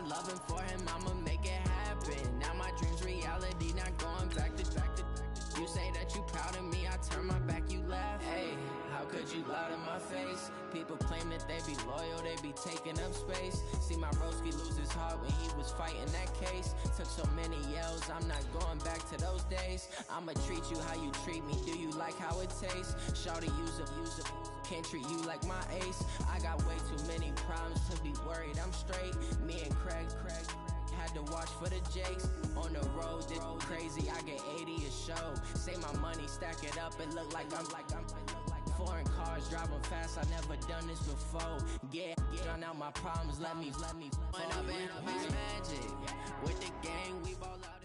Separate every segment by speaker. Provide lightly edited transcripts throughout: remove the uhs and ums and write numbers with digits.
Speaker 1: loving for him, I'ma make it happen. Now my dream's reality, not going back to. You say that you proud of me, I turn my back, you laugh. Hey, how could you lie to my face? People claim that they be loyal, they be taking up space. See my broski lose his heart when he was fighting that case. Took so many yells, I'm not going back to those days. I'ma treat you how you treat me, do you like how it tastes? Shawty, use a can't treat you like my ace. I got way too many problems to be worried, I'm straight. Me and Craig had to watch for the Jakes. On the road, this crazy, I get 80 a show. Say my money, stack it up, and look like I'm foreign cars, driving fast, I never done this before. Get out my problems, let me point up and magic. With the gang, we ball out.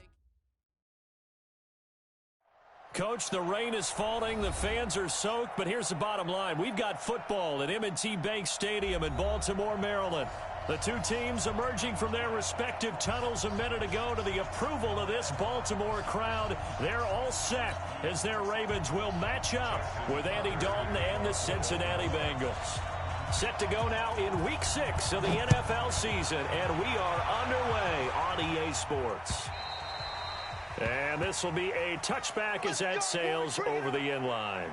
Speaker 2: Coach, the rain is falling, the fans are soaked, but here's the bottom line. We've got football at M&T Bank Stadium in Baltimore, Maryland. The two teams emerging from their respective tunnels a minute ago to the approval of this Baltimore crowd. They're all set as their Ravens will match up with Andy Dalton and the Cincinnati Bengals. Set to go now in Week 6 of the NFL season, and we are underway on EA Sports. And this will be a touchback as that sails over the end line.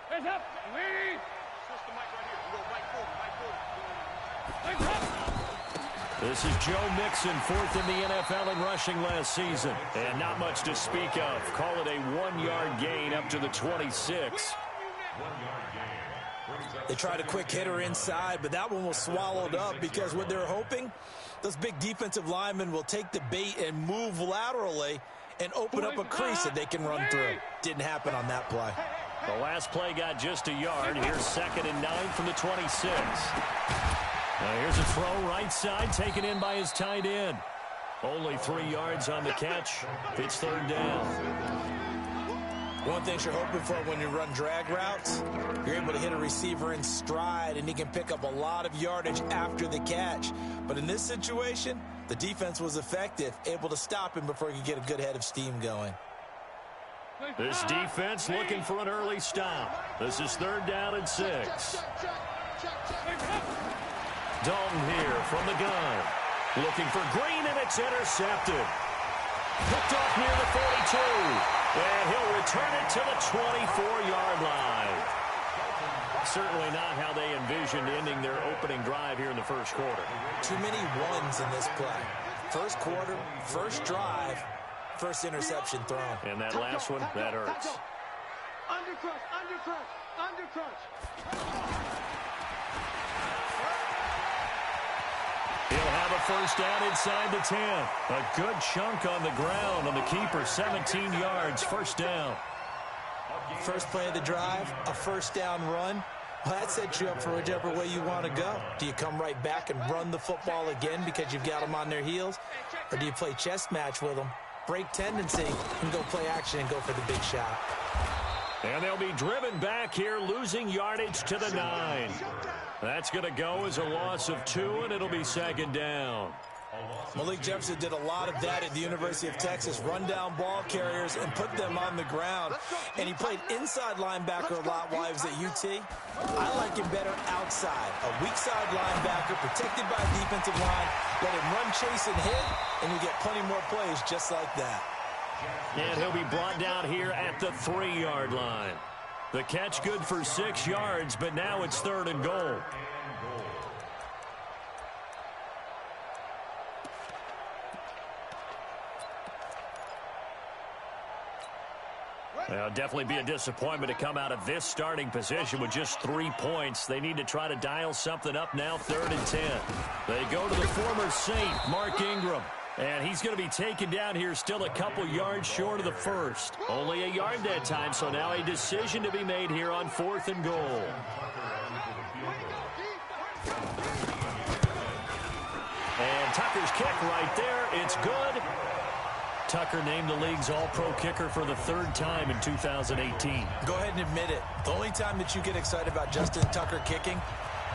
Speaker 3: Hands up, lead. Switch the mic right here. You go right forward.
Speaker 2: This is Joe Mixon, fourth in the NFL in rushing last season. And not much to speak of. Call it a 1-yard gain up to the 26.
Speaker 4: They tried a quick hitter inside, but that one was swallowed up because what they're hoping, those big defensive linemen will take the bait and move laterally and open up a crease that they can run through. Didn't happen on that play.
Speaker 2: The last play got just a yard. Here's 2nd and 9 from the 26. Now here's a throw right side taken in by his tight end. Only 3 yards on the catch. It's 3rd down.
Speaker 4: One thing you're hoping for when you run drag routes, you're able to hit a receiver in stride and he can pick up a lot of yardage after the catch. But in this situation, the defense was effective, able to stop him before he could get a good head of steam going.
Speaker 2: This defense looking for an early stop. This is 3rd down and 6. Dalton here from the gun. Looking for Green, and it's intercepted. Picked off near the 42. And he'll return it to the 24-yard line. Certainly not how they envisioned ending their opening drive here in the first quarter.
Speaker 4: Too many ones in this play. First quarter, first drive, first interception thrown.
Speaker 2: And that last one, that hurts.
Speaker 3: Undercrush.
Speaker 2: He'll have a first down inside the 10. A good chunk on the ground on the keeper. 17 yards, first down.
Speaker 4: First play of the drive, a first down run. Well, that sets you up for whichever way you want to go. Do you come right back and run the football again because you've got them on their heels? Or do you play chess match with them, break tendency, and go play action and go for the big shot?
Speaker 2: And they'll be driven back here, losing yardage to the 9. That's going to go as a loss of 2, and it'll be 2nd down.
Speaker 4: Malik Jefferson did a lot of that at the University of Texas, run down ball carriers and put them on the ground. And he played inside linebacker a lot while he was at UT. I like him better outside. A weak side linebacker protected by a defensive line. Let him run, chase, and hit, and you get plenty more plays just like that.
Speaker 2: And he'll be brought down here at the 3-yard line. The catch good for 6 yards, but now it's 3rd and goal. Well, definitely be a disappointment to come out of this starting position with just 3 points. They need to try to dial something up now, 3rd and 10. They go to the former Saint, Mark Ingram. And he's going to be taken down here still a couple yards short of the first. Only a yard that time, so now a decision to be made here on 4th and goal. And Tucker's kick right there. It's good. Tucker named the league's all-pro kicker for the 3rd time in 2018.
Speaker 4: Go ahead and admit it. The only time that you get excited about Justin Tucker kicking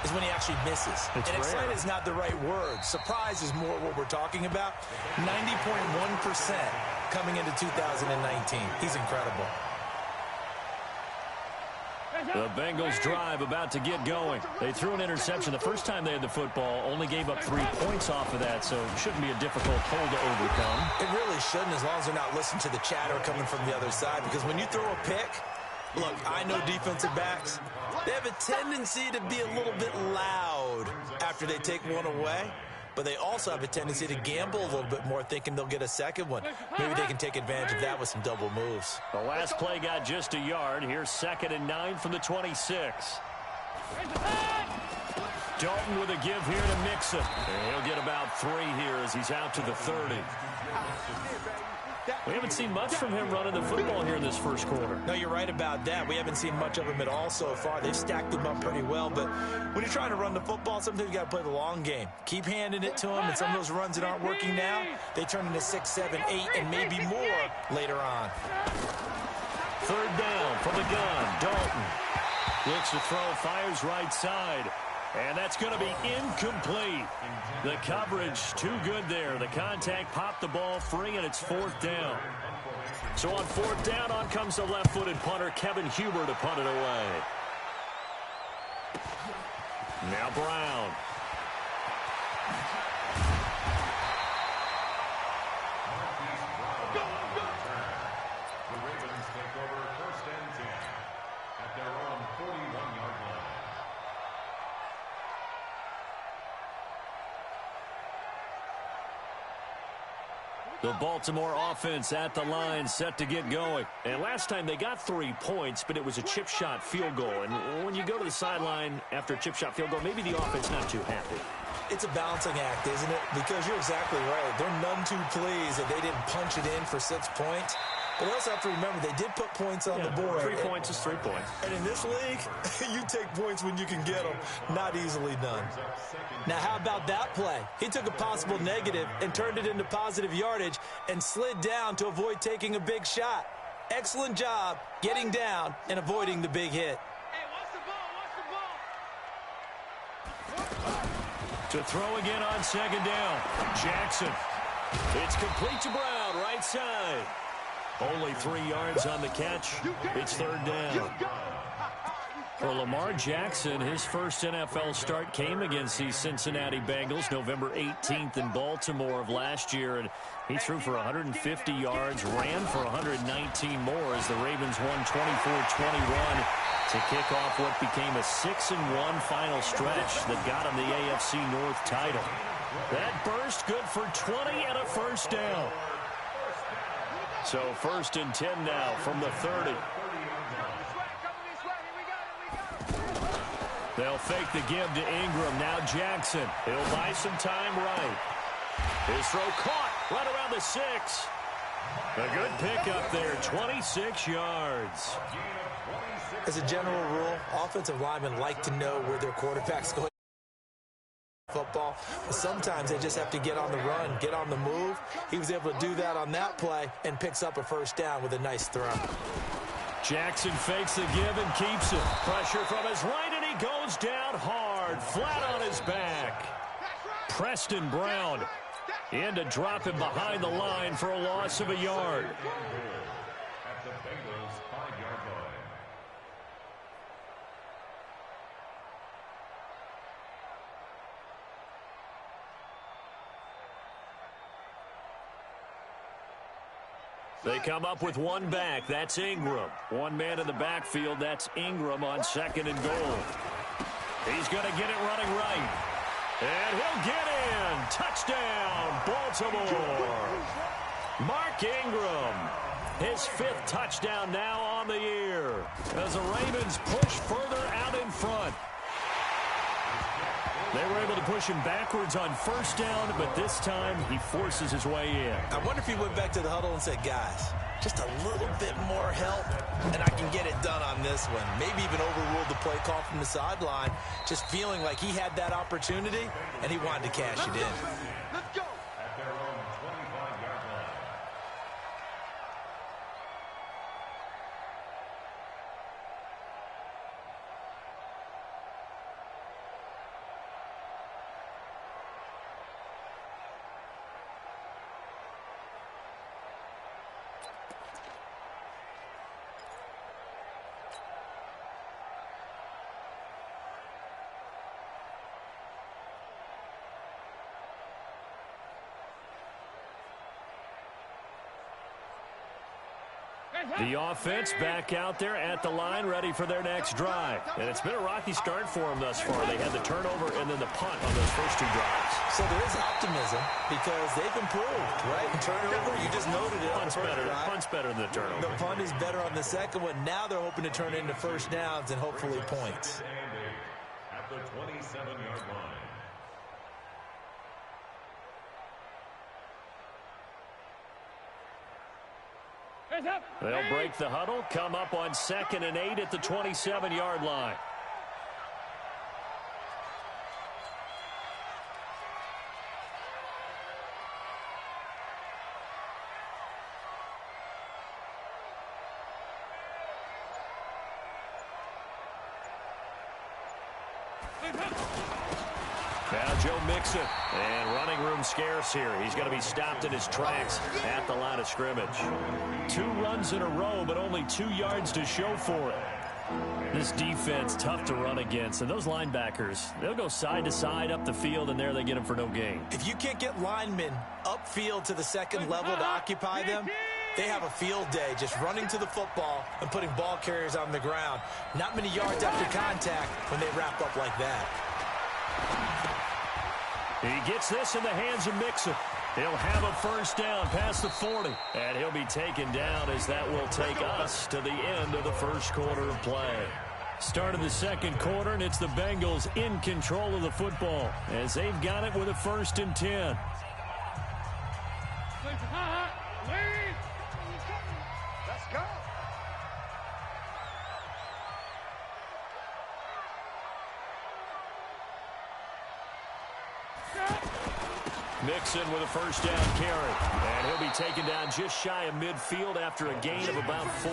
Speaker 4: is when he actually misses.
Speaker 2: It's
Speaker 4: and
Speaker 2: rare.
Speaker 4: excited is not the right word. Surprise is more what we're talking about. 90.1% coming into 2019. He's incredible.
Speaker 2: The Bengals drive about to get going. They threw an interception the first time they had the football, only gave up 3 points off of that, so it shouldn't be a difficult hole to overcome.
Speaker 4: It really shouldn't, as long as they're not listening to the chatter coming from the other side, because when you throw a pick, look, I know defensive backs, they have a tendency to be a little bit loud after they take one away. But they also have a tendency to gamble a little bit more, thinking they'll get a second one. Maybe they can take advantage of that with some double moves.
Speaker 2: The last play got just a yard. Here's 2nd and 9 from the 26. Dalton with a give here to Mixon. And he'll get about 3 here as he's out to the 30. We haven't seen much from him running the football here in this first quarter.
Speaker 4: No, you're right about that. We haven't seen much of him at all so far. They've stacked him up pretty well, but when you're trying to run the football, sometimes you got to play the long game. Keep handing it to him, and some of those runs that aren't working now, they turn into 6, 7, 8, and maybe more later on.
Speaker 2: 3rd down from the gun. Dalton looks to throw, fires right side. And that's going to be incomplete. The coverage too good there. The contact popped the ball free, and it's 4th down. So on 4th down, on comes the left-footed punter, Kevin Huber, to punt it away. Now Brown.
Speaker 5: The Ravens take over 1st and 10 at their own 41-yard line.
Speaker 2: The Baltimore offense at the line, set to get going. And last time they got 3 points, but it was a chip shot field goal. And when you go to the sideline after a chip shot field goal, maybe the offense not too happy.
Speaker 4: It's a balancing act, isn't it? Because you're exactly right. They're none too pleased that they didn't punch it in for 6 points. But we also have to remember they did put points on the board.
Speaker 2: 3 points is 3 points.
Speaker 4: And in this league, you take points when you can get them. Not easily done. Now, how about that play? He took a possible negative and turned it into positive yardage and slid down to avoid taking a big shot. Excellent job getting down and avoiding the big hit.
Speaker 3: Hey, watch the ball,
Speaker 2: To throw again on 2nd down. Jackson. It's complete to Brown, right side. Only 3 yards on the catch. It's 3rd down. For Lamar Jackson, his first NFL start came against the Cincinnati Bengals November 18th in Baltimore of last year. And he threw for 150 yards, ran for 119 more as the Ravens won 24-21 to kick off what became a 6-1 final stretch that got him the AFC North title. That burst good for 20 and a 1st down. So 1st and 10 now from the 30. They'll fake the give to Ingram. Now Jackson. He'll buy some time right. His throw caught right around the 6. A good pickup there, 26 yards.
Speaker 4: As a general rule, offensive linemen like to know where their quarterback's going. Football, but sometimes they just have to get on the run, get on the move. He was able to do that on that play and picks up a 1st down with a nice throw.
Speaker 2: Jackson fakes the give and keeps it. Pressure from his right, and he goes down hard, flat on his back. Preston Brown in to drop him behind the line for a loss of a yard.
Speaker 5: At the Bengals 5-yard line.
Speaker 2: They come up with 1 back. That's Ingram. 1 man in the backfield. That's Ingram on 2nd and goal. He's going to get it running right. And he'll get in. Touchdown, Baltimore. Mark Ingram. His 5th touchdown now on the year as the Ravens push further out in front. They were able to push him backwards on 1st down, but this time he forces his way in.
Speaker 4: I wonder if he went back to the huddle and said, guys, just a little bit more help, and I can get it done on this one. Maybe even overruled the play call from the sideline, just feeling like he had that opportunity, and he wanted to cash it in.
Speaker 3: Let's go.
Speaker 5: At their own 25-yard line.
Speaker 2: The offense back out there at the line, ready for their next drive. And it's been a rocky start for them thus far. They had the turnover and then the punt on those first two drives.
Speaker 4: So there is optimism because they've improved, right? Turnover, you just noted it.
Speaker 2: Punt's better than the turnover.
Speaker 4: The punt is better on the second one. Now they're hoping to turn it into first downs and hopefully points.
Speaker 5: At the 27-yard line.
Speaker 2: They'll break the huddle, come up on 2nd and 8 at the 27-yard line. Now Joe Mixon, and running room scarce here. He's going to be stopped in his tracks at the line of scrimmage. 2 runs in a row, but only 2 yards to show for it. This defense, tough to run against. And those linebackers, they'll go side to side up the field, and there they get them for no gain.
Speaker 4: If you can't get linemen upfield to the second level to occupy them, they have a field day just running to the football and putting ball carriers on the ground. Not many yards after contact when they wrap up like that.
Speaker 2: He gets this in the hands of Mixon. He'll have a first down past the 40. And he'll be taken down as that will take us to the end of the first quarter of play. Start of the second quarter, and it's the Bengals in control of the football as they've got it with a 1st and 10.
Speaker 3: Let's go.
Speaker 2: Mixon with a first down carry. And he'll be taken down just shy of midfield after a gain of about 4.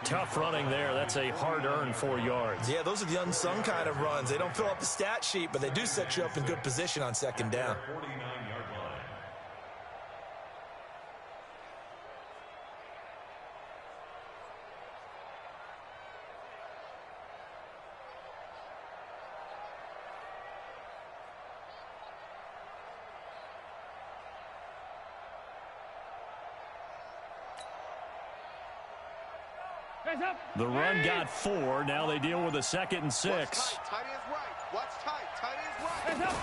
Speaker 2: Tough running there. That's a hard-earned 4 yards.
Speaker 4: Yeah, those are the unsung kind of runs. They don't fill up the stat sheet, but they do set you up in good position on second down.
Speaker 5: 49-yard line.
Speaker 2: The run got 4. Now they deal with a 2nd and 6.
Speaker 3: Tight end's right. Watch tight. Tight end's right.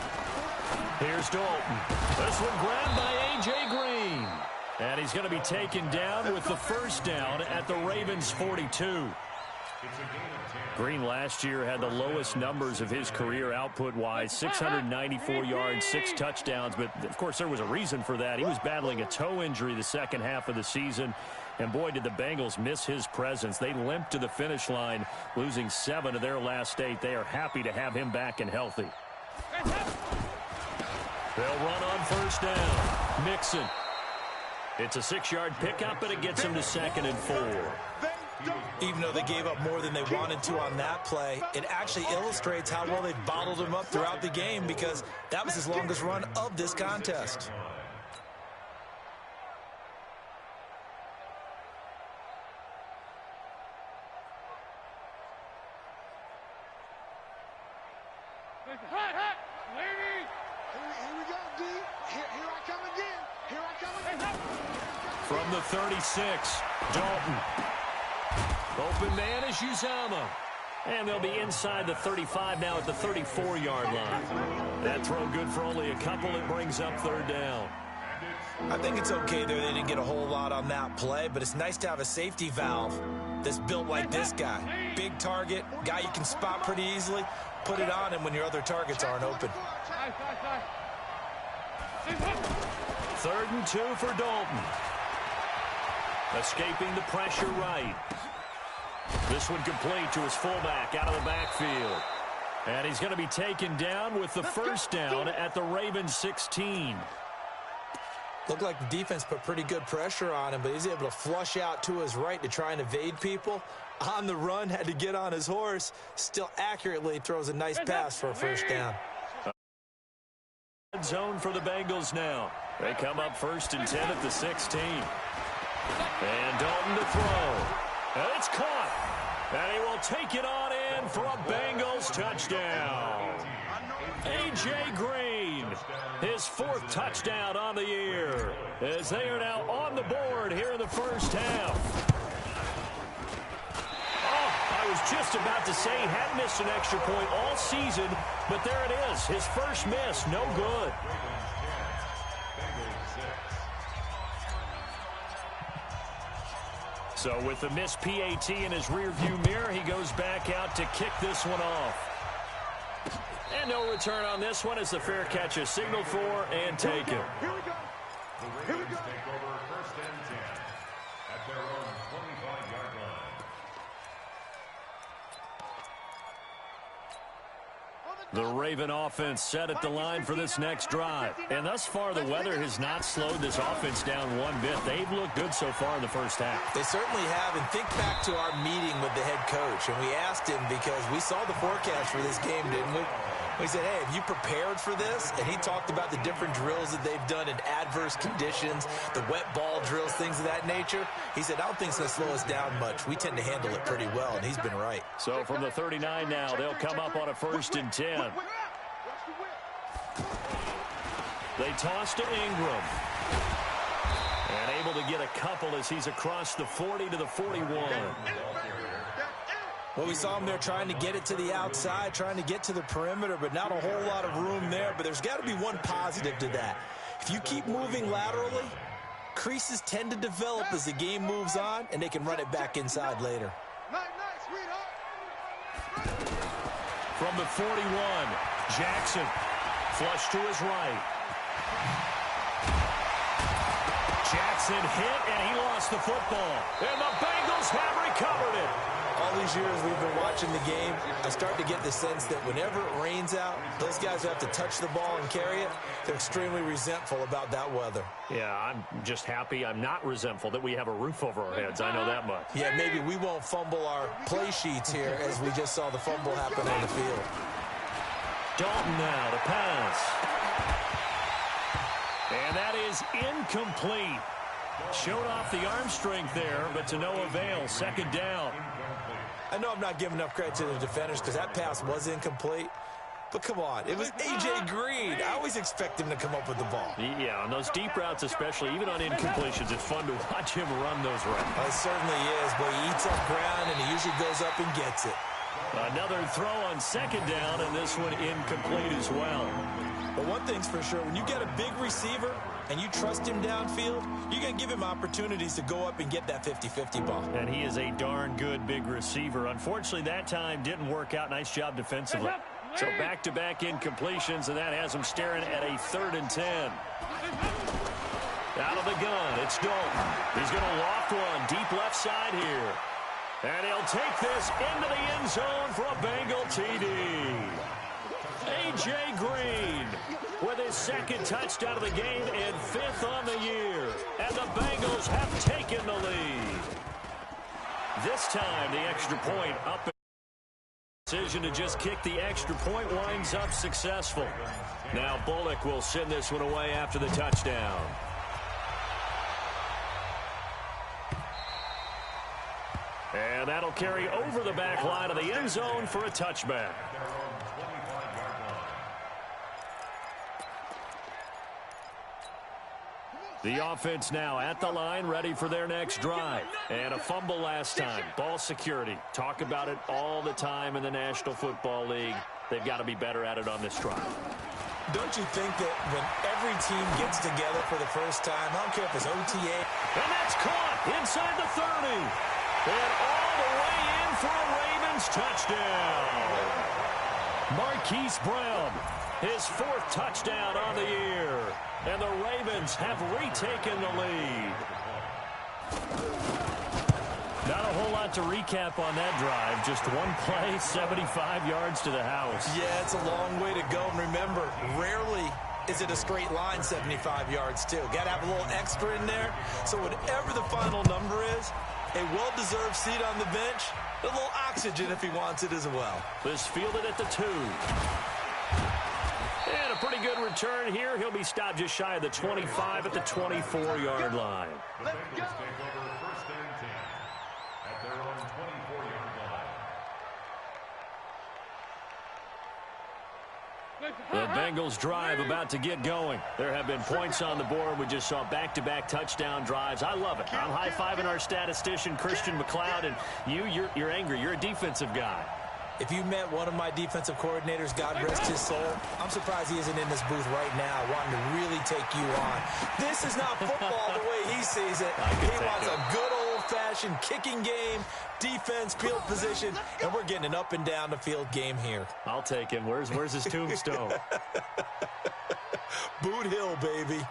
Speaker 2: Here's Dalton. This one grabbed by A.J. Green. And he's going to be taken down with the first down at the Ravens' 42. Green last year had the lowest numbers of his career output-wise, 694 yards, 6 touchdowns. But, of course, there was a reason for that. He was battling a toe injury the second half of the season. And, boy, did the Bengals miss his presence. They limped to the finish line, losing 7 of their last 8. They are happy to have him back and healthy. They'll run on first down. Mixon. It's a 6-yard pickup, but it gets him to 2nd and 4.
Speaker 4: Even though they gave up more than they wanted to on that play, it actually illustrates how well they bottled him up throughout the game because that was his longest run of this contest.
Speaker 3: Here we go, D. Here I come again. Here I come again.
Speaker 2: From the 36, Dalton. Open man is Uzama. And they'll be inside the 35 now at the 34-yard line. That throw good for only a couple. It brings up 3rd down.
Speaker 4: I think it's okay there. They didn't get a whole lot on that play, but it's nice to have a safety valve that's built like this guy. Big target, guy you can spot pretty easily. Put it on him when your other targets aren't open.
Speaker 2: 3rd and 2 for Dalton. Escaping the pressure right. This one complete to his fullback out of the backfield. And he's going to be taken down with the first down at the Ravens 16.
Speaker 4: Looked like the defense put pretty good pressure on him, but he's able to flush out to his right to try and evade people. On the run, had to get on his horse. Still accurately throws a nice pass for a first down.
Speaker 2: Zone for the Bengals now. They come up 1st and 10 at the 16. And Dalton to throw. And it's caught. And he will take it on in for a Bengals touchdown. A.J. Green his 4th touchdown on the year, as they are now on the board here in the first half. I was just about to say he hadn't missed an extra point all season, but there it is. His first miss, no good. So with the missed PAT in his rearview mirror, he goes back out to kick this one off. And no return on this one as the fair catch is signaled for and taken.
Speaker 3: Here we go.
Speaker 5: The Ravens take over 1st and 10 at their own 25-yard line.
Speaker 2: The Raven offense set at the line for this next drive. And thus far, the weather has not slowed this offense down one bit. They've looked good so far in the first half.
Speaker 4: They certainly have. And think back to our meeting with the head coach. And we asked him because we saw the forecast for this game, didn't we? We said, hey, have you prepared for this? And he talked about the different drills that they've done in adverse conditions, the wet ball drills, things of that nature. He said, I don't think it's going to slow us down much. We tend to handle it pretty well, and he's been right.
Speaker 2: So from the 39 now, they'll come up on a 1st and 10. They toss to Ingram. And able to get a couple as he's across the 40 to the 41.
Speaker 4: Well, we saw him there trying to get it to the outside, trying to get to the perimeter, but not a whole lot of room there. But there's got to be one positive to that. If you keep moving laterally, creases tend to develop as the game moves on, and they can run it back inside later.
Speaker 2: From the 41, Jackson, flush to his right. Jackson hit, and he lost the football. And the Bengals have recovered it.
Speaker 4: All these years we've been watching the game, I start to get the sense that whenever it rains out, those guys who have to touch the ball and carry it, they're extremely resentful about that weather.
Speaker 2: Yeah, I'm just happy I'm not resentful that we have a roof over our heads. I know that much.
Speaker 4: Yeah, maybe we won't fumble our play sheets here as we just saw the fumble happen on the field.
Speaker 2: Dalton now to pass. And that is incomplete. Showed off the arm strength there, but to no avail. 2nd down.
Speaker 4: I know I'm not giving enough credit to the defenders because that pass was incomplete. But come on, it was A.J. Green. I always expect him to come up with the ball.
Speaker 2: Yeah, on those deep routes especially, even on incompletions, it's fun to watch him run those routes.
Speaker 4: It certainly is, but he eats up ground and he usually goes up and gets it.
Speaker 2: Another throw on 2nd down, and this one incomplete as well.
Speaker 4: But one thing's for sure, when you get a big receiver and you trust him downfield, you're going to give him opportunities to go up and get that 50-50 ball.
Speaker 2: And he is a darn good big receiver. Unfortunately, that time didn't work out. Nice job defensively. So back-to-back incompletions, and that has him staring at a 3rd and 10. Out of the gun, it's Dalton. He's going to loft one deep left side here. And he'll take this into the end zone for a Bengal TD. A.J. Green with his 2nd touchdown of the game and 5th on the year. And the Bengals have taken the lead. This time, the extra point up. Decision to just kick the extra point winds up successful. Now Bullock will send this one away after the touchdown. And that'll carry over the back line of the end zone for a touchback. The offense now at the line, ready for their next drive. And a fumble last time. Ball security. Talk about it all the time in the National Football League. They've got to be better at it on this drive.
Speaker 4: Don't you think that when every team gets together for the first time, I don't care if it's OTA.
Speaker 2: And that's caught inside the 30. And all the way in for a Ravens touchdown. Marquise Brown, his 4th touchdown on the year. And the Ravens have retaken the lead. Not a whole lot to recap on that drive. Just one play, 75 yards to the house.
Speaker 4: Yeah, it's a long way to go. And remember, rarely is it a straight line 75 yards, too. Got to have a little extra in there. So whatever the final number is, a well-deserved seat on the bench, a little oxygen if he wants it as well.
Speaker 2: This fielded at the 2. And a pretty good return here. He'll be stopped just shy of the 25 at the 24-yard line.
Speaker 5: The Bengals take over 1st and 10 at their own 24-yard line.
Speaker 2: The Bengals drive about to get going. There have been points on the board. We just saw back-to-back touchdown drives. I love it. I'm high-fiving our statistician, Christian McLeod, and you're angry. You're a defensive guy.
Speaker 4: If you met one of my defensive coordinators, God rest his soul, I'm surprised he isn't in this booth right now wanting to really take you on. This is not football the way he sees it. He wants a good old-fashioned kicking game, defense, field position, and we're getting an up-and-down-the-field game here.
Speaker 2: I'll take him. Where's his tombstone?
Speaker 4: Boot Hill, baby.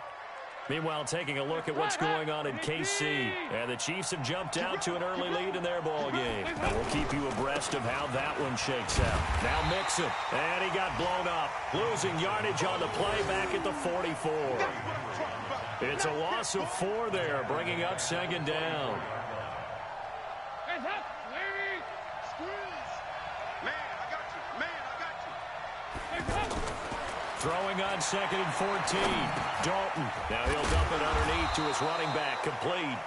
Speaker 2: Meanwhile, taking a look at what's going on in KC. And the Chiefs have jumped out to an early lead in their ball game. And we'll keep you abreast of how that one shakes out. Now Mixon. And he got blown up. Losing yardage on the play back at the 44. It's a loss of 4 there, bringing up second down.
Speaker 3: Hands up, ladies. Squeeze. Man, I got you. Man, I got you. Hands up.
Speaker 2: Throwing on 2nd and 14. Dalton. Now he'll dump it underneath to his running back. Complete.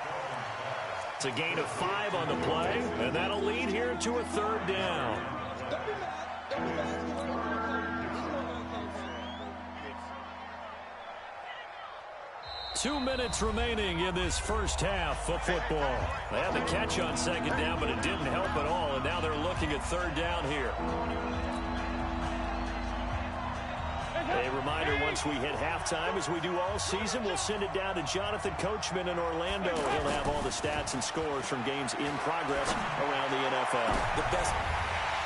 Speaker 2: It's a gain of 5 on the play, and that'll lead here to a 3rd down. 2 minutes remaining in this first half of football. They had the catch on 2nd down, but it didn't help at all, and now they're looking at 3rd down here. A reminder, once we hit halftime, as we do all season, we'll send it down to Jonathan Coachman in Orlando. He'll have all the stats and scores from games in progress around the NFL.
Speaker 4: The best.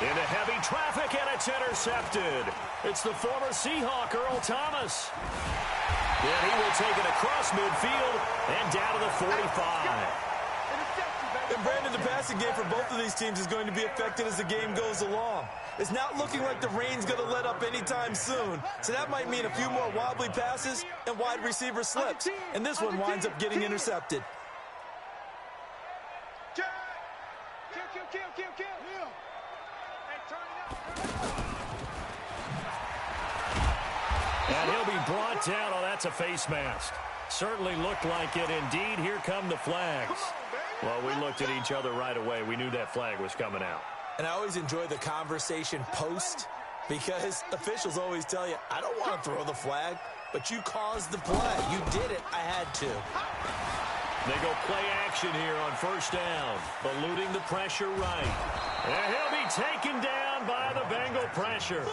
Speaker 2: Into heavy traffic, and it's intercepted. It's the former Seahawk, Earl Thomas. And he will take it across midfield and down to the 45.
Speaker 4: And Brandon, the passing game for both of these teams is going to be affected as the game goes along. It's not looking like the rain's going to let up anytime soon. So that might mean a few more wobbly passes and wide receiver slips. And this one winds up getting intercepted.
Speaker 3: Kill. Hey, turn it up.
Speaker 2: And he'll be brought down. Oh, that's a face mask. Certainly looked like it. Indeed, here come the flags. Well, we looked at each other right away. We knew that flag was coming out.
Speaker 4: And I always enjoy the conversation post because officials always tell you, I don't want to throw the flag, but you caused the play. You did it. I had to.
Speaker 2: They go play action here on 1st down, eluding the pressure right. And he'll be taken down by the Bengal pressure.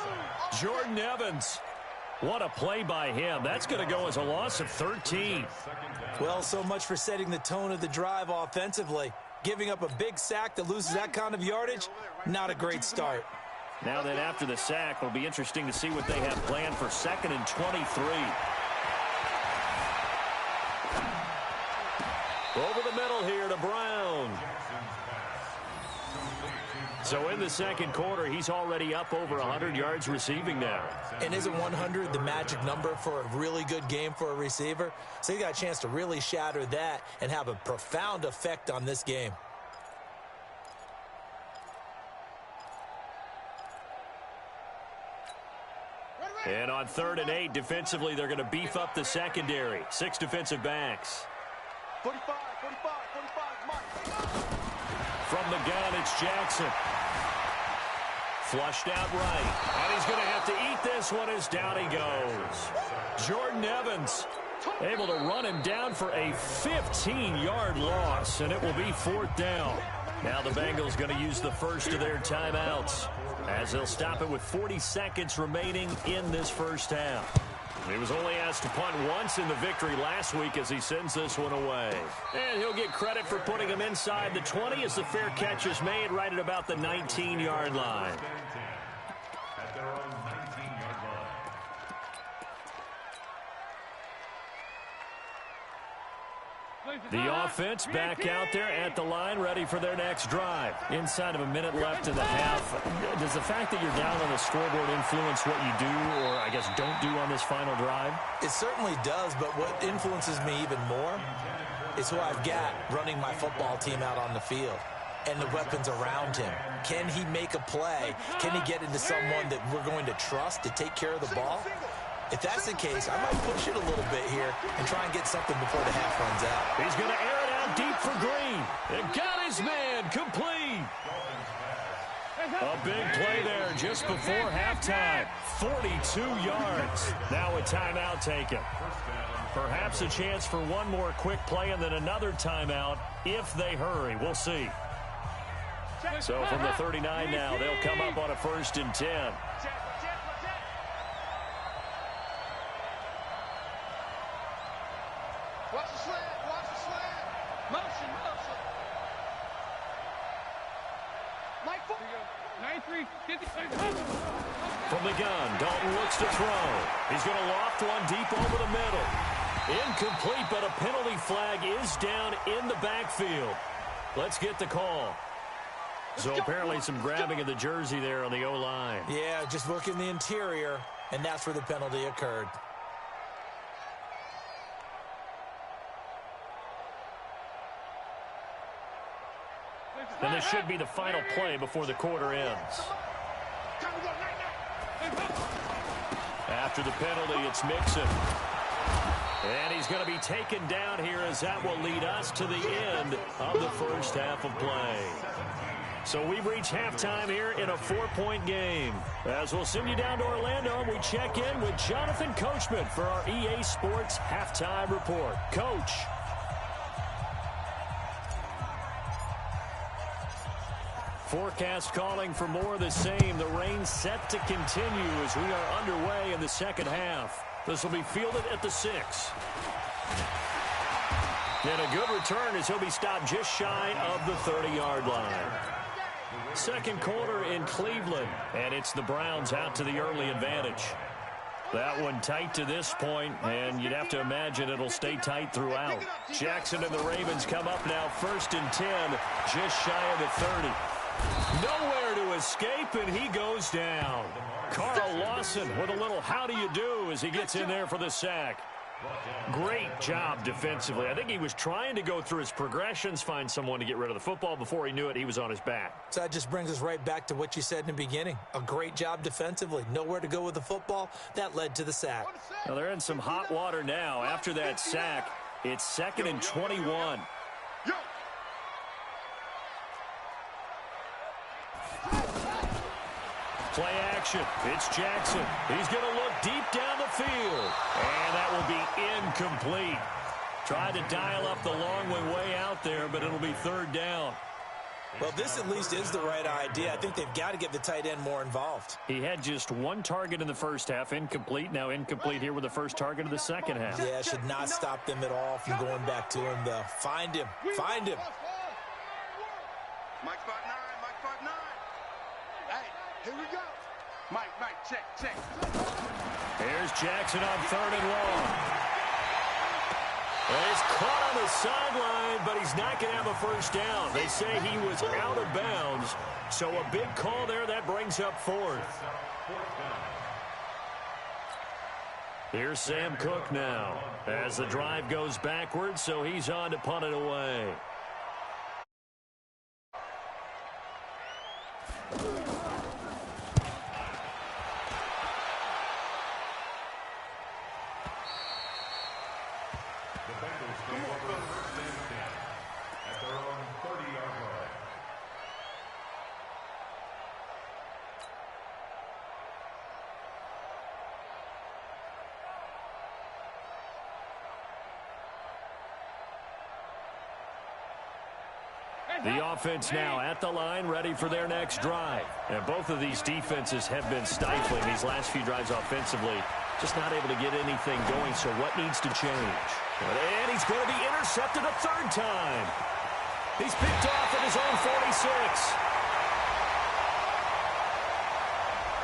Speaker 2: Jordan Evans. What a play by him. That's going to go as a loss of 13.
Speaker 4: Well, so much for setting the tone of the drive offensively. Giving up a big sack that loses that kind of yardage, not a great start.
Speaker 2: Now then, after the sack, it'll be interesting to see what they have planned for 2nd and 23. Over the middle here to Brown. So in the 2nd quarter, he's already up over 100 yards receiving now.
Speaker 4: And isn't 100 the magic number for a really good game for a receiver? So he got a chance to really shatter that and have a profound effect on this game.
Speaker 2: And on 3rd and 8, defensively, they're going to beef up the secondary. 6 defensive backs.
Speaker 3: 45, Mike.
Speaker 2: From the gun, it's Jackson. Flushed out right. And he's going to have to eat this one as down he goes. Jordan Evans able to run him down for a 15-yard loss, and it will be 4th down. Now the Bengals going to use the first of their timeouts as they'll stop it with 40 seconds remaining in this first half. He was only asked to punt once in the victory last week as he sends this one away. And he'll get credit for putting him inside the 20 as the fair catch is made right at about the 19-yard line.
Speaker 5: At their own 19-yard line.
Speaker 2: The offense back out there at the line, ready for their next drive. Inside of a minute left in the half. Does the fact that you're down on the scoreboard influence what you do or, I guess, don't do on this final drive?
Speaker 4: It certainly does, but what influences me even more is who I've got running my football team out on the field and the weapons around him. Can he make a play? Can he get into someone that we're going to trust to take care of the ball? If that's the case, I might push it a little bit here and try and get something before the half runs out.
Speaker 2: He's going to air it out deep for Green. And got his man complete. A big play there just before halftime. 42 yards. Now a timeout taken. Perhaps a chance for one more quick play and then another timeout if they hurry. We'll see. So from the 39 now, they'll come up on a 1st and 10.
Speaker 3: Watch the slant. Watch the slant. Motion. Mike, 93, 50.
Speaker 2: From the gun, Dalton looks to throw. He's going to loft one deep over the middle. Incomplete, but a penalty flag is down in the backfield. Let's get the call. So apparently some grabbing of the jersey there on the O-line.
Speaker 4: Yeah, just working the interior, and that's where the penalty occurred.
Speaker 2: And this should be the final play before the quarter ends. After the penalty, it's Mixon. And he's going to be taken down here as that will lead us to the end of the first half of play. So we've reached halftime here in a 4-point game. As we'll send you down to Orlando, and we check in with Jonathan Coachman for our EA Sports Halftime Report. Coach. Forecast calling for more of the same. The rain set to continue as we are underway in the second half. This will be fielded at the 6. And a good return as he'll be stopped just shy of the 30-yard line. Second quarter in Cleveland, and it's the Browns out to the early advantage. That one tight to this point, and you'd have to imagine it'll stay tight throughout. Jackson and the Ravens come up now 1st and 10, just shy of the 30. Nowhere to escape, and he goes down. Carl Lawson with a little how do you do as he gets in there for the sack. Great job defensively. I think he was trying to go through his progressions, find someone to get rid of the football. Before he knew it, he was on his back.
Speaker 4: So that just brings us right back to what you said in the beginning. A great job defensively. Nowhere to go with the football. That led to the sack.
Speaker 2: Now they're in some hot water now. After that sack, it's 2nd and 21. Play action. It's Jackson. He's going to look deep down the field. And that will be incomplete. Tried to dial up the long way out there, but it'll be 3rd down.
Speaker 4: Well, this at least is the right idea. I think they've got to get the tight end more involved.
Speaker 2: He had just one target in the first half, incomplete. Now incomplete here with the first target of the second half.
Speaker 4: Yeah, should not stop them at all from going back to him, though. Find him. Find him.
Speaker 3: Mike spot 9. Mike spot 9. Hey, here we go. Mike, check.
Speaker 2: Here's Jackson on 3rd and long. Well, he's caught on the sideline, but he's not going to have a first down. They say he was out of bounds, so a big call there. That brings up 4th. Here's Sam Cook now as the drive goes backwards, so he's on to punt it away.
Speaker 5: The Bengals take over 1st and 10 at their own 30-yard line.
Speaker 2: The offense now at the line, ready for their next drive. And both of these defenses have been stifling these last few drives offensively. Just not able to get anything going, so what needs to change? And he's going to be intercepted a 3rd time. He's picked off at his own 46.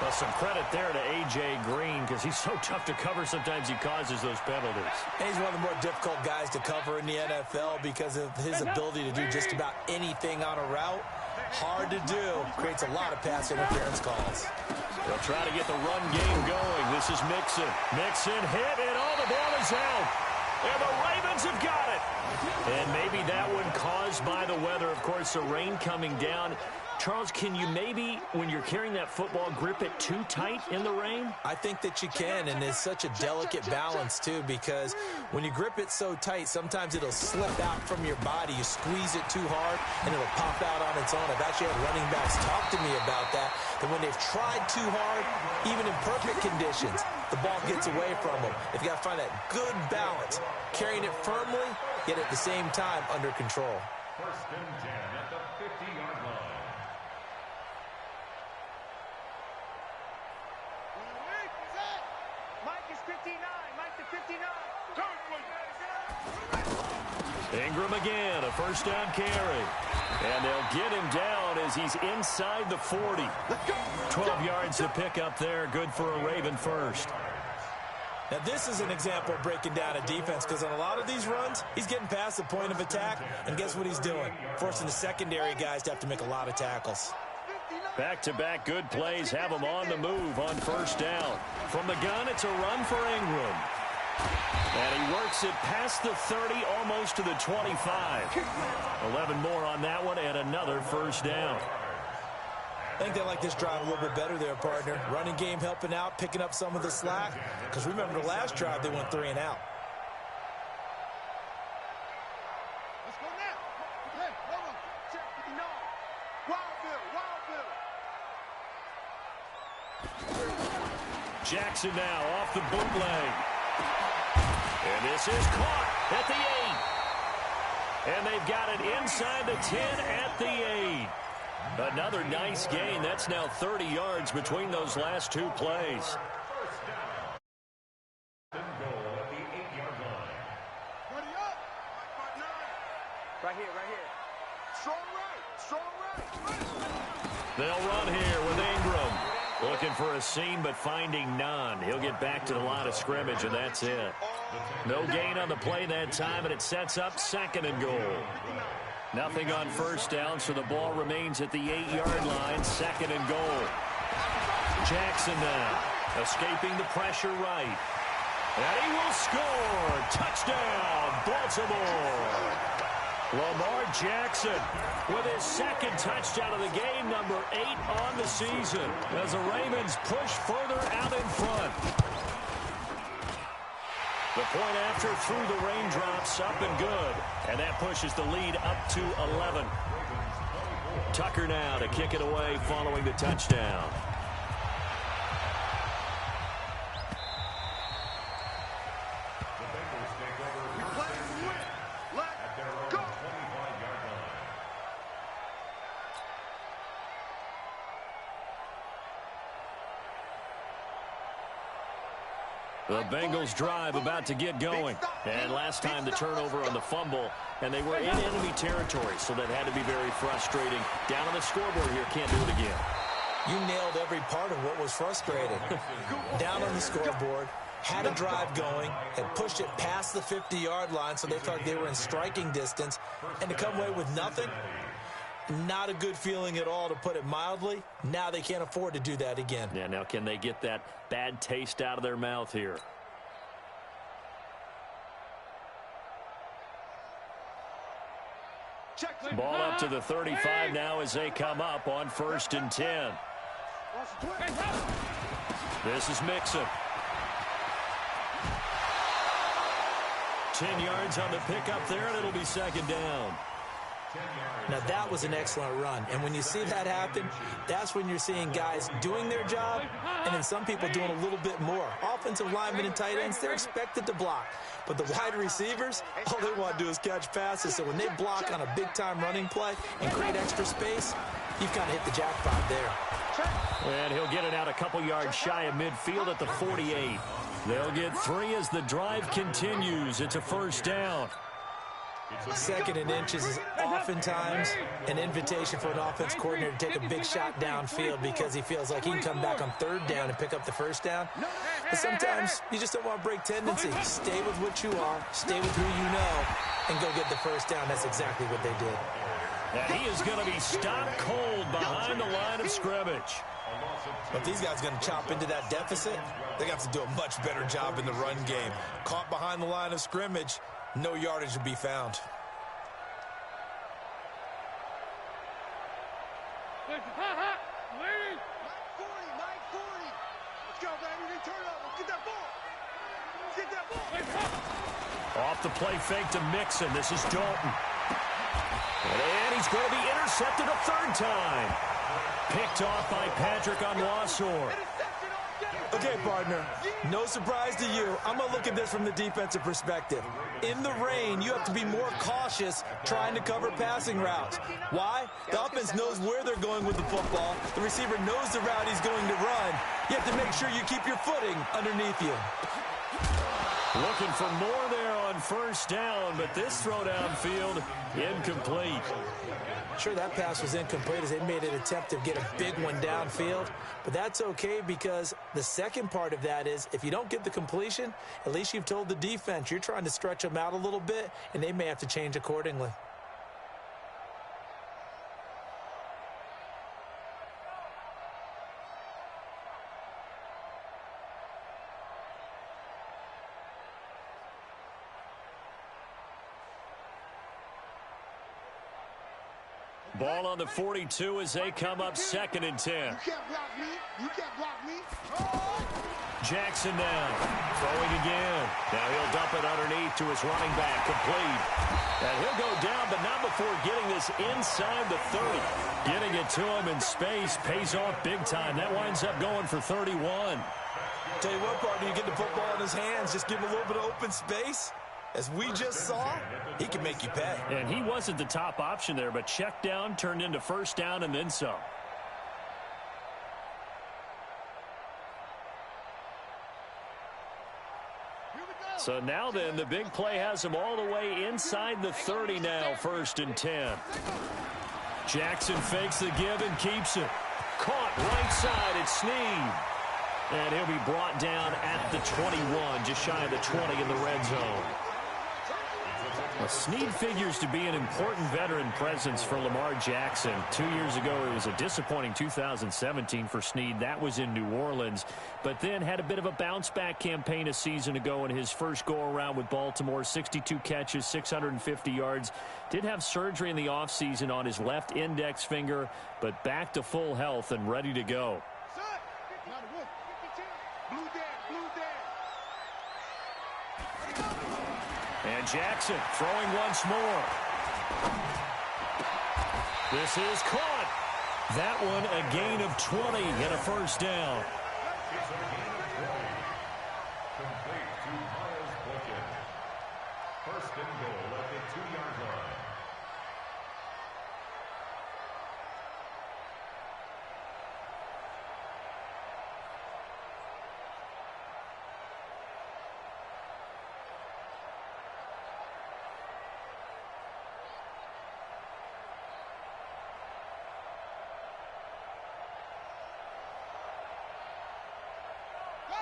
Speaker 2: Well, some credit there to A.J. Green because he's so tough to cover. Sometimes he causes those penalties.
Speaker 4: And he's one of the more difficult guys to cover in the NFL because of his ability to do just about anything on a route. Hard to do. Creates a lot of pass interference calls.
Speaker 2: They'll try to get the run game going. This is Mixon. Mixon hit, and the ball is out. And the Ravens have got it. And maybe that one caused by the weather. Of course, the rain coming down. Charles, can you maybe, when you're carrying that football, grip it too tight in the rain?
Speaker 4: I think that you can, and it's such a delicate balance, too, because when you grip it so tight, sometimes it'll slip out from your body. You squeeze it too hard, and it'll pop out on its own. I've actually had running backs talk to me about that when they've tried too hard, even in perfect conditions, the ball gets away from them. If you got to find that good balance, carrying it firmly, yet at the same time under control.
Speaker 5: First and 10 at the 50-yard line.
Speaker 3: Mike is 59. Mike to 59.
Speaker 2: Ingram again, a first down carry. And they'll get him down as he's inside the 40. 12 yards to pick up there. Good for a Raven first.
Speaker 4: Now, this is an example of breaking down a defense, because on a lot of these runs, he's getting past the point of attack, and guess what he's doing? Forcing the secondary guys to have to make a lot of tackles.
Speaker 2: Back-to-back good plays have him on the move on first down. From the gun, it's a run for Ingram. And he works it past the 30, almost to the 25. 11 more on that one, and another first down.
Speaker 4: I think they like this drive a little bit better there, partner. Running game helping out, picking up some of the slack. Because remember, the last drive, they went 3 and out.
Speaker 3: Let's go now. Hey, hold on. Check 59. Wild Bill.
Speaker 2: Jackson now off the bootleg. And this is caught at the 8. And they've got it inside the 10 at the 8. Another nice gain. That's now 30 yards between those last two plays.
Speaker 5: First down. And goal at the 8-yard line.
Speaker 3: Ready up. Right here, right here. Strong right. Strong right.
Speaker 2: They'll run here with Ingram. Looking for a seam, but finding none. He'll get back to the line of scrimmage, and that's it. No gain on the play that time, and it sets up second and goal. Nothing on first down, so the ball remains at the 8-yard line, second and goal. Jackson now, escaping the pressure right. And he will score. Touchdown, Baltimore. Lamar Jackson with his second touchdown of the game, number 8 on the season, as the Ravens push further out in front. The point after through the raindrops, up and good. And that pushes the lead up to 11. Tucker now to kick it away following the touchdown.
Speaker 5: The Bengals take over first and 10 at their own 25-yard line.
Speaker 2: The Bengals drive about to get going. And last time the turnover on the fumble, and they were in enemy territory, so that had to be very frustrating. Down on the scoreboard here, can't do it again.
Speaker 4: You nailed every part of what was frustrating. Down on the scoreboard, had a drive going, had pushed it past the 50-yard line, so they thought they were in striking distance, and to come away with nothing, not a good feeling at all, to put it mildly. Now they can't afford to do that again.
Speaker 2: Yeah, now can they get that bad taste out of their mouth here? Ball up to the 35 now as they come up on first and 10. This is Mixon. 10 yards on the pickup there, and it'll be second down.
Speaker 4: Now, that was an excellent run. And when you see that happen, that's when you're seeing guys doing their job and then some people doing a little bit more. Offensive linemen and tight ends, they're expected to block. But the wide receivers, all they want to do is catch passes. So when they block on a big-time running play and create extra space, you've kind of hit the jackpot there.
Speaker 2: And he'll get it out a couple yards shy of midfield at the 48. They'll get 3 as the drive continues. It's a first down.
Speaker 4: Second and inches is oftentimes an invitation for an offense coordinator to take a big shot downfield because he feels like he can come back on third down and pick up the first down. But sometimes you just don't want to break tendency. Stay with what you are, stay with who you know, and go get the first down. That's exactly what they did.
Speaker 2: And he is going to be stopped cold behind the line of scrimmage.
Speaker 4: But these guys are going to chop into that deficit. They got to do a much better job in the run game. Caught behind the line of scrimmage, no yardage to be found.
Speaker 3: Mike 40, Mike 40. Let's go, baby. They turn up. Let's get that ball. Let's get that ball.
Speaker 2: Off the play fake to Mixon. This is Dalton. And he's going to be intercepted a third time. Picked off by Patrick Onwuasor.
Speaker 4: Okay, partner, no surprise to you. I'm going to look at this from the defensive perspective. In the rain, you have to be more cautious trying to cover passing routes. Why? The offense knows where they're going with the football. The receiver knows the route he's going to run. You have to make sure you keep your footing underneath you.
Speaker 2: Looking for more there on first down, but this throw downfield, incomplete.
Speaker 4: Sure, that pass was incomplete as they made an attempt to get a big one downfield. But that's okay because the second part of that is if you don't get the completion, at least you've told the defense you're trying to stretch them out a little bit, and they may have to change accordingly.
Speaker 2: Ball on the 42 as they come up 2nd and 10.
Speaker 3: You can't block me. You can't block me. Oh!
Speaker 2: Jackson now, throwing again. Now he'll dump it underneath to his running back, complete. And he'll go down, but not before getting this inside the 30. Getting it to him in space pays off big time. That winds up going for 31.
Speaker 4: Tell you what, partner, you get the football in his hands, just give him a little bit of open space. As we just saw, he can make you pay.
Speaker 2: And he wasn't the top option there, but check down turned into first down and then some. So now then, the big play has him all the way inside the 30 now, 1st and 10. Jackson fakes the give and keeps it. Caught right side, it's Snead. And he'll be brought down at the 21, just shy of the 20 in the red zone. Well, Snead figures to be an important veteran presence for Lamar Jackson. 2 years ago, it was a disappointing 2017 for Snead. That was in New Orleans. But then had a bit of a bounce-back campaign a season ago in his first go-around with Baltimore. 62 catches, 650 yards. Did have surgery in the offseason on his left index finger, but back to full health and ready to go. And Jackson throwing once more. This is caught. That one a gain of 20 and a first down.
Speaker 5: Complete to Miles Boykin. 1st and goal at the 2-yard line.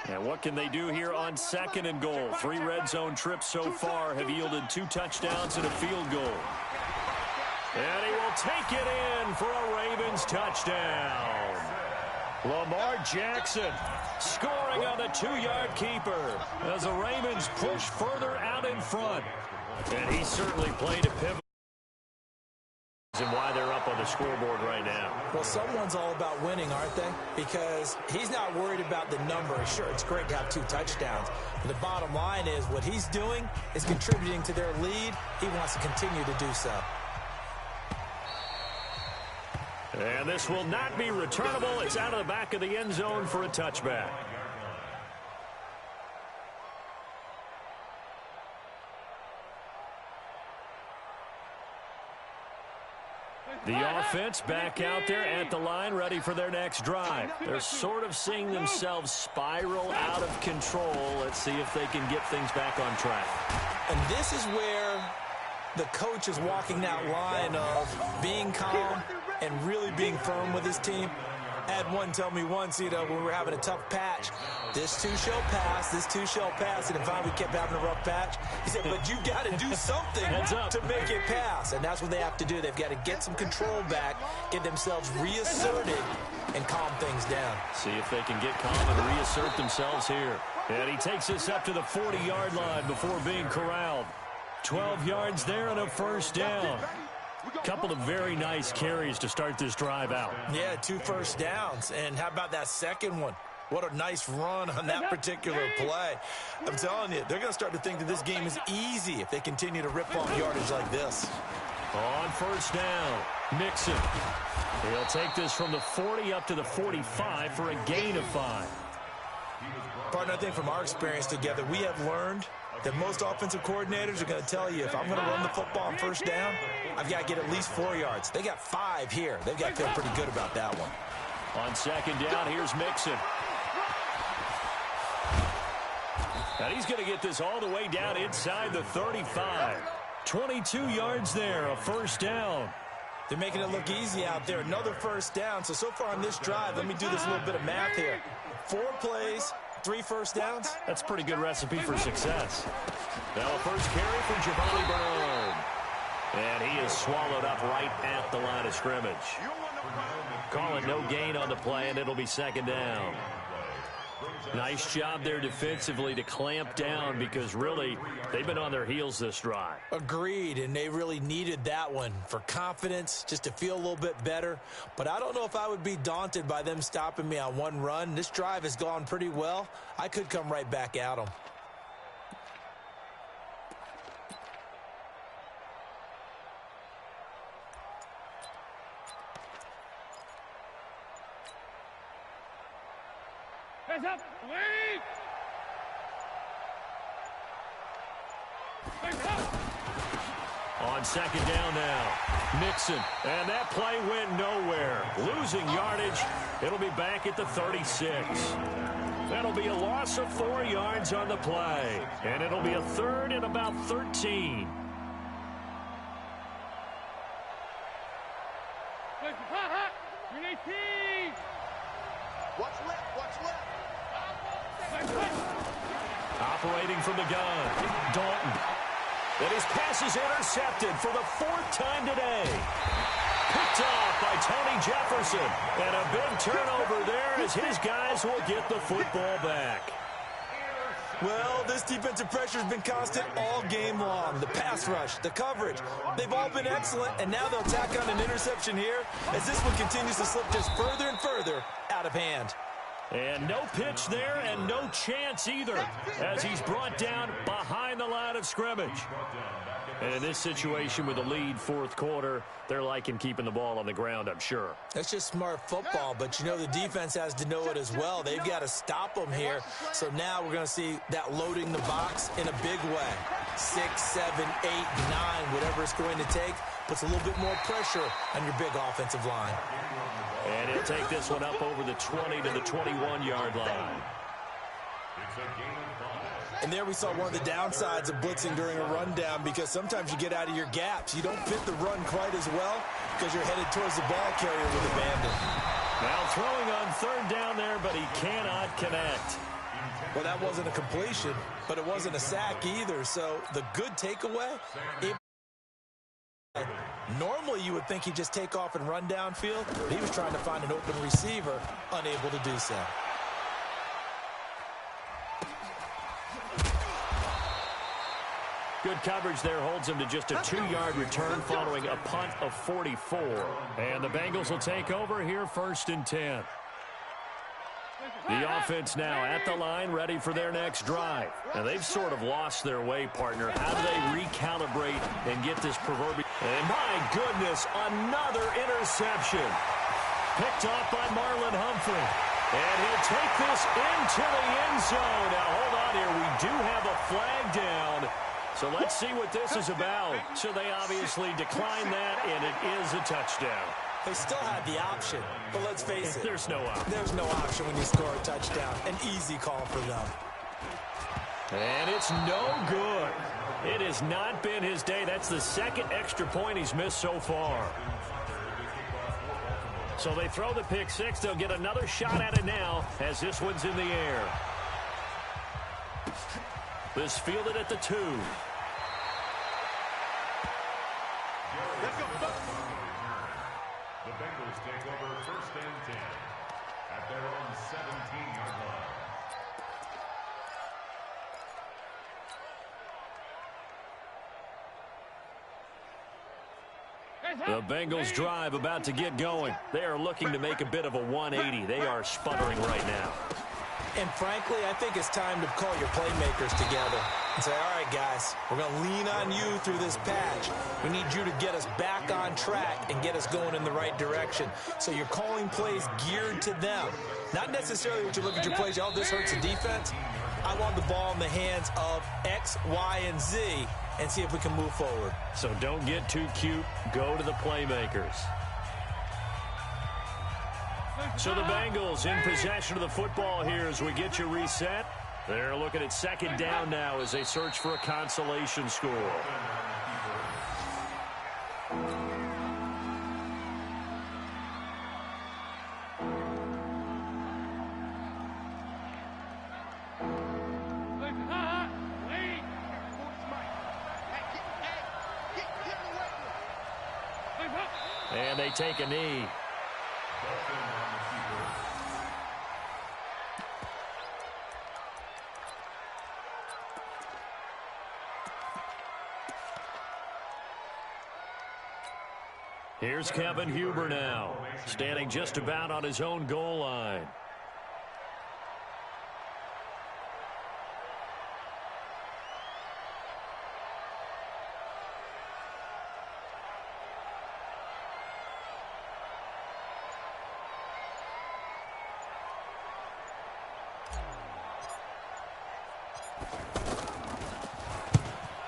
Speaker 2: And what can they do here on 2nd and goal? 3 red zone trips so far have yielded 2 touchdowns and a field goal. And he will take it in for a Ravens touchdown. Lamar Jackson scoring on the 2-yard keeper as the Ravens push further out in front. And he certainly played a pivot. And why they're up on the scoreboard right now.
Speaker 4: Well, someone's all about winning, aren't they? Because he's not worried about the number. Sure, it's great to have 2 touchdowns. But the bottom line is what he's doing is contributing to their lead. He wants to continue to do so.
Speaker 2: And this will not be returnable. It's out of the back of the end zone for a touchback. The offense back out there at the line, ready for their next drive. They're sort of seeing themselves spiral out of control. Let's see if they can get things back on track.
Speaker 4: And this is where the coach is walking that line of being calm and really being firm with his team. I had one tell me once, when we were having a tough patch, this too shall pass, this too shall pass. And if we kept having a rough patch, he said, but you got to do something to make it pass. And that's what they have to do. They've got to get some control back, get themselves reasserted, and calm things down.
Speaker 2: See if they can get calm and reassert themselves here. And he takes this up to the 40-yard line before being corralled. 12 yards there and a first down. Couple of very nice carries to start this drive out.
Speaker 4: Yeah, 2 first downs. And how about that second one? What a nice run on that particular play. I'm telling you, they're going to start to think that this game is easy if they continue to rip off yardage like this.
Speaker 2: On first down, Mixon. He'll take this from the 40 up to the 45 for a gain of 5.
Speaker 4: Partner, I think from our experience together, we have learned that most offensive coordinators are going to tell you, if I'm going to run the football on first down, I've got to get at least 4 yards. They got 5 here. They've got to feel pretty good about that one.
Speaker 2: On second down, here's Mixon. And he's going to get this all the way down inside the 35. 22 yards there, a first down.
Speaker 4: They're making it look easy out there. Another first down. So far on this drive, let me do this little bit of math here. 4 plays, 3 first downs.
Speaker 2: That's a pretty good recipe for success. Now a first carry for Javonte Bernard. And he is swallowed up right at the line of scrimmage. Call it no gain on the play, and it'll be second down. Nice job there defensively to clamp down because really they've been on their heels this drive.
Speaker 4: Agreed, and they really needed that one for confidence, just to feel a little bit better. But I don't know if I would be daunted by them stopping me on one run. This drive has gone pretty well. I could come right back at them.
Speaker 3: Hands up, please. Hands up.
Speaker 2: On second down now, Mixon, and that play went nowhere. Losing yardage, it'll be back at the 36. That'll be a loss of 4 yards on the play, and it'll be a third and about 13.
Speaker 3: What's left? What's left?
Speaker 2: Operating from the gun, Dalton. And his pass is intercepted for the 4th time today. Picked off by Tony Jefferson. And a big turnover there as his guys will get the football back.
Speaker 4: Well, this defensive pressure has been constant all game long. The pass rush, the coverage, they've all been excellent, and now they'll tack on an interception here as this one continues to slip just further and further out of hand.
Speaker 2: And no pitch there and no chance either as he's brought down behind the line of scrimmage. And in this situation with a lead 4th quarter, they're liking keeping the ball on the ground, I'm sure.
Speaker 4: That's just smart football, but you know the defense has to know it as well. They've got to stop them here. So now we're going to see that loading the box in a big way. 6, 7, 8, 9, whatever it's going to take, puts a little bit more pressure on your big offensive line.
Speaker 2: And he'll take this one up over the 20 to the 21-yard line.
Speaker 4: And there we saw one of the downsides of blitzing during a rundown because sometimes you get out of your gaps. You don't fit the run quite as well because you're headed towards the ball carrier with abandon.
Speaker 2: Now throwing on 3rd down there, but he cannot connect.
Speaker 4: Well, that wasn't a completion, but it wasn't a sack either. So the good takeaway, normally you would think he'd just take off and run downfield. He was trying to find an open receiver, unable to do so.
Speaker 2: Good coverage there holds him to just a 2-yard return following a punt of 44. And the Bengals will take over here 1st and 10. The offense now at the line, ready for their next drive. And they've sort of lost their way, partner. How do they recalibrate and get this proverbial? And my goodness, another interception. Picked off by Marlon Humphrey. And he'll take this into the end zone. Now, hold on here. We do have a flag down. So let's see what this is about. So they obviously declined that, and it is a touchdown.
Speaker 4: They still had the option, but let's face it.
Speaker 2: There's no option.
Speaker 4: There's no option when you score a touchdown. An easy call for them.
Speaker 2: And it's no good. It has not been his day. That's the 2nd extra point he's missed so far. So they throw the pick 6. They'll get another shot at it now as this one's in the air. This fielded at the 2.
Speaker 5: The Bengals take over 1st and 10 at their own 17-yard line.
Speaker 2: The Bengals drive about to get going. They are looking to make a bit of a 180. They are sputtering right now.
Speaker 4: And frankly, I think it's time to call your playmakers together and say, all right, guys, we're going to lean on you through this patch. We need you to get us back on track and get us going in the right direction. So you're calling plays geared to them. Not necessarily what you look at your plays, oh, this hurts the defense. I want the ball in the hands of X, Y, and Z and see if we can move forward.
Speaker 2: So don't get too cute. Go to the playmakers. So the Bengals in possession of the football here as we get you reset. They're looking at second down now as they search for a consolation score. And they take a knee. Here's Kevin Huber now, standing just about on his own goal line.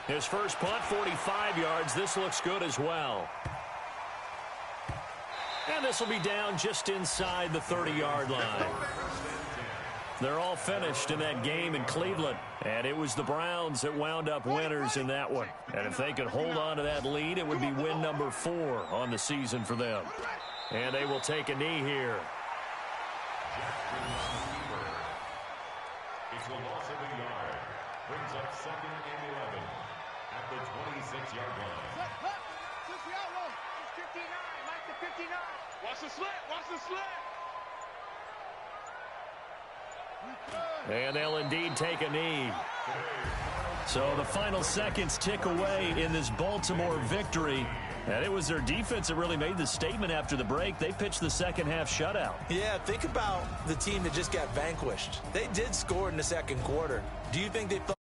Speaker 2: His first punt, 45 yards. This looks good as well. And this will be down just inside the 30-yard line. They're all finished in that game in Cleveland. And it was the Browns that wound up winners in that one. And if they could hold on to that lead, it would be win number 4 on the season for them. And they will take a knee here.
Speaker 5: It's a loss of a yard. Brings up 2nd and 11 at the 26-yard line.
Speaker 3: Switch the outlaw. It's 59. Mike to 59. Watch the slant. Watch the slant.
Speaker 2: And they'll indeed take a knee. So the final seconds tick away in this Baltimore victory. And it was their defense that really made the statement after the break. They pitched the second half shutout.
Speaker 4: Yeah, think about the team that just got vanquished. They did score in the second quarter. Do you think they thought